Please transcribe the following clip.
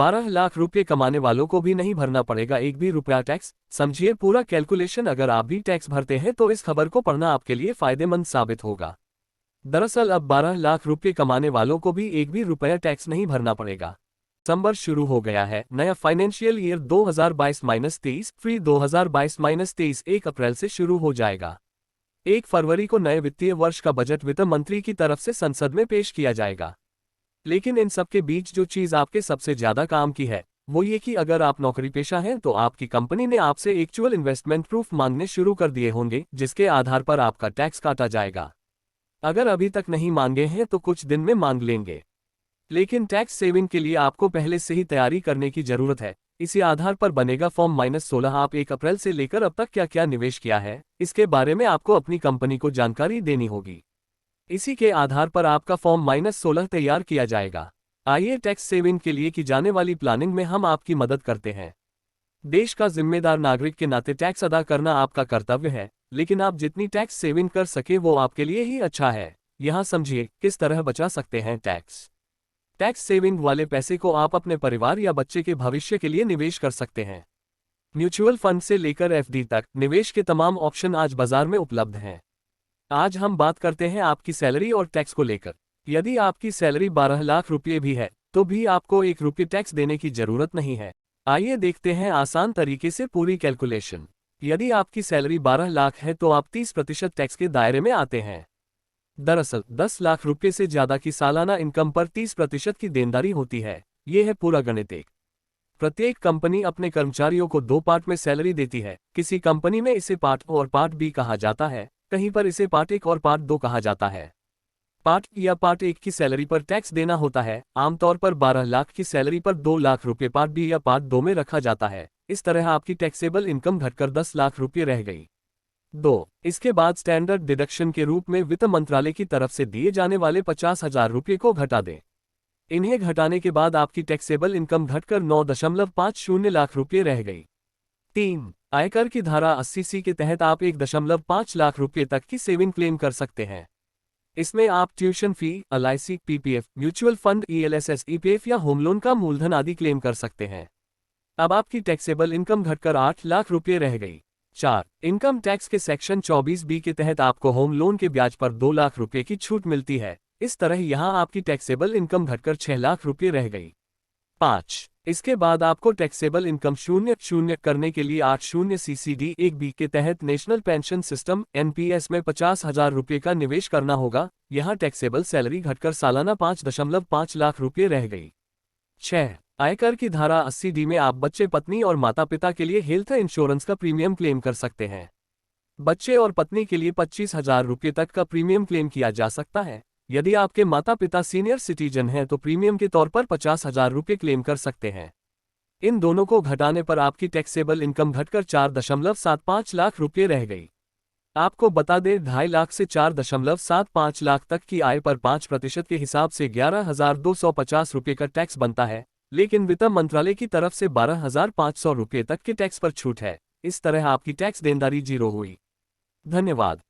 12 लाख रुपए कमाने वालों को भी नहीं भरना पड़ेगा एक भी रुपया टैक्स। समझिए पूरा कैलकुलेशन। अगर आप भी टैक्स भरते हैं तो इस खबर को पढ़ना आपके लिए फायदेमंद साबित होगा। दरअसल अब 12 लाख रुपए कमाने वालों को भी एक भी रुपया टैक्स नहीं भरना पड़ेगा। दिसंबर शुरू हो गया है। नया फाइनेंशियल ईयर 2022-23 फ्री 2022-23 1 अप्रैल से शुरू हो जाएगा। 1 फरवरी को नए वित्तीय वर्ष का बजट वित्त मंत्री की तरफ से संसद में पेश किया जाएगा। लेकिन इन सब के बीच जो चीज आपके सबसे ज्यादा काम की है वो ये कि अगर आप नौकरी पेशा हैं तो आपकी कंपनी ने आपसे एक्चुअल इन्वेस्टमेंट प्रूफ मांगने शुरू कर दिए होंगे, जिसके आधार पर आपका टैक्स काटा जाएगा। अगर अभी तक नहीं मांगे हैं तो कुछ दिन में मांग लेंगे। लेकिन टैक्स सेविंग के लिए आपको पहले से ही तैयारी करने की जरूरत है। इसी आधार पर बनेगा फॉर्म -16। आप 1 अप्रैल से लेकर अब तक क्या क्या निवेश किया है इसके बारे में आपको अपनी कंपनी को जानकारी देनी होगी। इसी के आधार पर आपका फॉर्म -16 तैयार किया जाएगा। आइए टैक्स सेविंग के लिए की जाने वाली प्लानिंग में हम आपकी मदद करते हैं। देश का जिम्मेदार नागरिक के नाते टैक्स अदा करना आपका कर्तव्य है, लेकिन आप जितनी टैक्स सेविंग कर सके वो आपके लिए ही अच्छा है। यहाँ समझिए किस तरह बचा सकते हैं टैक्स। टैक्स सेविंग वाले पैसे को आप अपने परिवार या बच्चे के भविष्य के लिए निवेश कर सकते हैं। म्यूचुअल फंड से लेकर एफडी तक निवेश के तमाम ऑप्शन आज बाजार में उपलब्ध हैं। आज हम बात करते हैं आपकी सैलरी और टैक्स को लेकर। यदि आपकी सैलरी 12 लाख रुपये भी है तो भी आपको 1 रुपये टैक्स देने की जरूरत नहीं है। आइए देखते हैं आसान तरीके से पूरी कैलकुलेशन। यदि आपकी सैलरी 12 लाख है तो आप 30% टैक्स के दायरे में आते हैं। दरअसल 10 लाख रुपये से ज्यादा की सालाना इनकम पर 30% की देनदारी होती है। ये है पूरा गणित। प्रत्येक कंपनी अपने कर्मचारियों को 2 पार्ट में सैलरी देती है। किसी कंपनी में इसे पार्ट A और पार्ट B कहा जाता है, कहीं पर इसे पार्ट 1 और पार्ट 2 कहा जाता है। पार्ट या पार्ट 1 की सैलरी पर टैक्स देना होता है। आमतौर पर 12 लाख की सैलरी पर 2 लाख रुपये पार्ट B या पार्ट 2 में रखा जाता है। इस तरह आपकी टैक्सेबल इनकम घटकर 10 लाख रुपये रह गई। 2 इसके बाद स्टैंडर्ड डिडक्शन के रूप में वित्त मंत्रालय की तरफ से दिए जाने वाले 50,000 रुपये को घटा दें। इन्हें घटाने के बाद आपकी टैक्सेबल इनकम घटकर 9.50 लाख रुपये रह गई। 3 आयकर की धारा 80C के तहत आप 1.5 लाख रुपये तक की सेविंग क्लेम कर सकते हैं। इसमें आप tuition fee, LIC, PPF, mutual fund, ELSS, EPF या होम लोन का मूलधन आदि क्लेम कर सकते हैं। अब आपकी टैक्सेबल इनकम घटकर 8 लाख रुपये रह गई। 4 इनकम टैक्स के सेक्शन 24B के तहत आपको होम लोन के ब्याज पर 2 लाख रुपये की छूट मिलती है। इस तरह यहां आपकी टैक्सेबल इनकम घटकर 6 लाख रुपये रह गई। 5 इसके बाद आपको टैक्सेबल इनकम 0 करने के लिए 80 CCD 1B के तहत नेशनल पेंशन सिस्टम NPS में 50,000 रुपये का निवेश करना होगा। यहां टैक्सेबल सैलरी घटकर सालाना 5.5 लाख रुपये रह गई। 6 आयकर की धारा 80D में आप बच्चे, पत्नी और माता पिता के लिए हेल्थ इंश्योरेंस का प्रीमियम क्लेम कर सकते हैं। बच्चे और पत्नी के लिए 25,000 रुपये तक का प्रीमियम क्लेम किया जा सकता है। यदि आपके माता पिता सीनियर सिटीजन हैं तो प्रीमियम के तौर पर 50,000 रुपये क्लेम कर सकते हैं। इन दोनों को घटाने पर आपकी टैक्सेबल इनकम घटकर 4.75 लाख रुपये रह गई। आपको बता दें 2.5 लाख से 4.75 लाख तक की आय पर 5% के हिसाब से 11,250 रुपये का टैक्स बनता है, लेकिन वित्त मंत्रालय की तरफ से 12,500 रुपये तक के टैक्स पर छूट है। इस तरह आपकी टैक्स देनदारी 0 हुई। धन्यवाद।